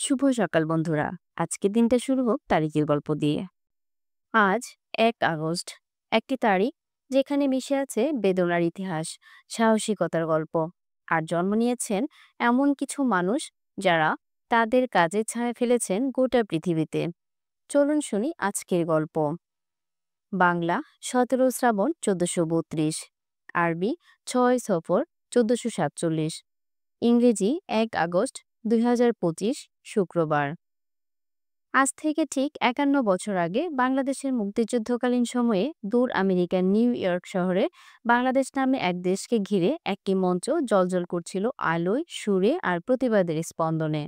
শুভ সকাল বন্ধুরা। আজকের দিনটা শুরু হোক তারিখের গল্প দিয়ে। আজ ১ আগস্ট, একটি তারিখ যেখানে মিশে আছে বেদনার ইতিহাস, সাহসিকতার গল্প আর জন্ম নিয়েছেন এমন কিছু মানুষ যারা তাদের কাজের ছায়া ফেলেছেন গোটা পৃথিবীতে। চলুন শুনি আজকের গল্প। বাংলা ১৭ শ্রাবণ ১৪৩২, আরবি ৬ সফর ১৪৪৭, ইংরেজি ১ আগস্ট ২০২৫, শুক্রবার। আজ থেকে ঠিক ৫১ বছর আগে বাংলাদেশের মুক্তিযুদ্ধকালীন সময়ে দূর আমেরিকার নিউ ইয়র্ক শহরে বাংলাদেশ নামে এক দেশকে ঘিরে একটি মঞ্চ জ্বলজ্বল করছিল আলোয়, সুরে আর প্রতিবাদের স্পন্দনে।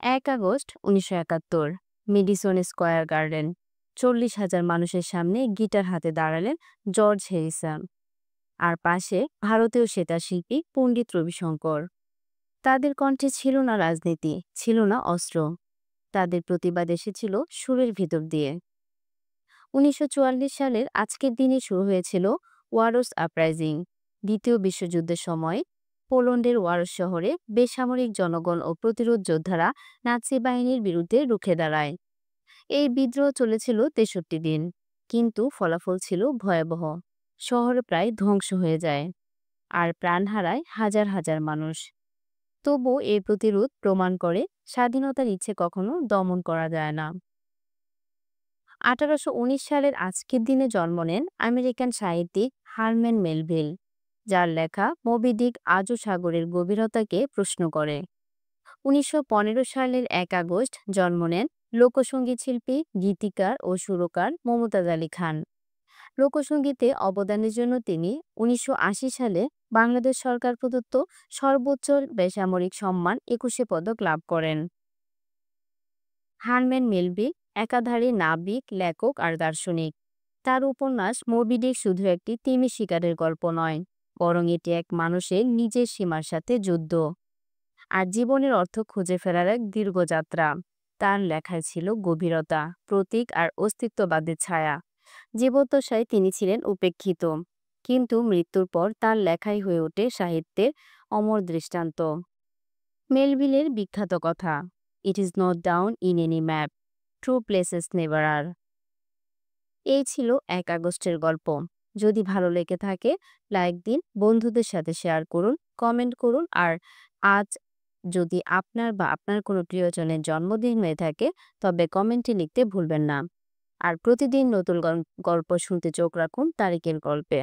১ আগস্ট ১৯৭১, মেডিসন স্কয়ার গার্ডেন। ৪০,০০০ মানুষের সামনে গিটার হাতে দাঁড়ালেন জর্জ হ্যারিসন, আর পাশে ভারতীয় সেতার শিল্পী পণ্ডিত রবিশঙ্কর। তাদের কণ্ঠে ছিল না রাজনীতি, ছিল না অস্ত্র, তাদের প্রতিবাদ এসেছিল সুরের ভিতর দিয়ে। ১৯৪৪ সালের আজকের দিনে শুরু হয়েছিল ওয়ারস আপরাইজিং। দ্বিতীয় বিশ্বযুদ্ধের সময় পোল্যান্ডের ওয়ারস শহরে বেসামরিক জনগণ ও প্রতিরোধ যোদ্ধারা নাৎসি বাহিনীর বিরুদ্ধে রুখে দাঁড়ায়। এই বিদ্রোহ চলেছিল ৬৩ দিন, কিন্তু ফলাফল ছিল ভয়াবহ। শহর প্রায় ধ্বংস হয়ে যায় আর প্রাণ হারায় হাজার হাজার মানুষ। তবু এই প্রতিরোধ প্রমাণ করে স্বাধীনতার ইচ্ছে কখনো দমন করা যায় না। ১৮১৯ সালের আজকের দিনে জন্ম নেন আমেরিকান সাহিত্যিক হারম্যান মেলভিল, যার লেখা মবি ডিক আজও সাগরের গভীরতাকে প্রশ্ন করে। ১৯১৫ সালের ১ আগস্ট জন্ম নেন লোকসঙ্গীত শিল্পী, গীতিকার ও সুরকার মমতাজ আলী খান। লোকসঙ্গীতে অবদানের জন্য তিনি ১৯৮০ সালে বাংলাদেশ সরকার প্রদত্ত সর্বোচ্চ বেসামরিক সম্মান ২১শে পদক লাভ করেন। হারম্যান মেলভিল একাধারে নাবিক, লেখক আর দার্শনিক। তার উপন্যাস মবি ডিক শুধু একটি তিমি শিকারের গল্প নয়, বরং এটি এক মানুষের নিজের সীমার সাথে যুদ্ধ আর জীবনের অর্থ খুঁজে ফেরার এক দীর্ঘ যাত্রা। তার লেখায় ছিল গভীরতা, প্রতীক আর অস্তিত্ববাদের ছায়া। জীবদ্দশায় তিনি ছিলেন উপেক্ষিত, কিন্তু মৃত্যুর পর তার লেখাই হয়ে ওঠে সাহিত্যের অমর দৃষ্টান্ত। মেলভিলের বিখ্যাত কথা, it is not down in any map, true places never are. এই ছিল ১ আগস্টের গল্প। যদি ভালো লেগে থাকে লাইক দিন, বন্ধুদের সাথে শেয়ার করুন, কমেন্ট করুন। আর আজ যদি আপনার বা আপনার কোনো প্রিয়জনের জন্মদিন হয়ে থাকে তবে কমেন্টে লিখতে ভুলবেন না। আর প্রতিদিন নতুন গল্প শুনতে চোখ রাখুন তারিকের গল্পে।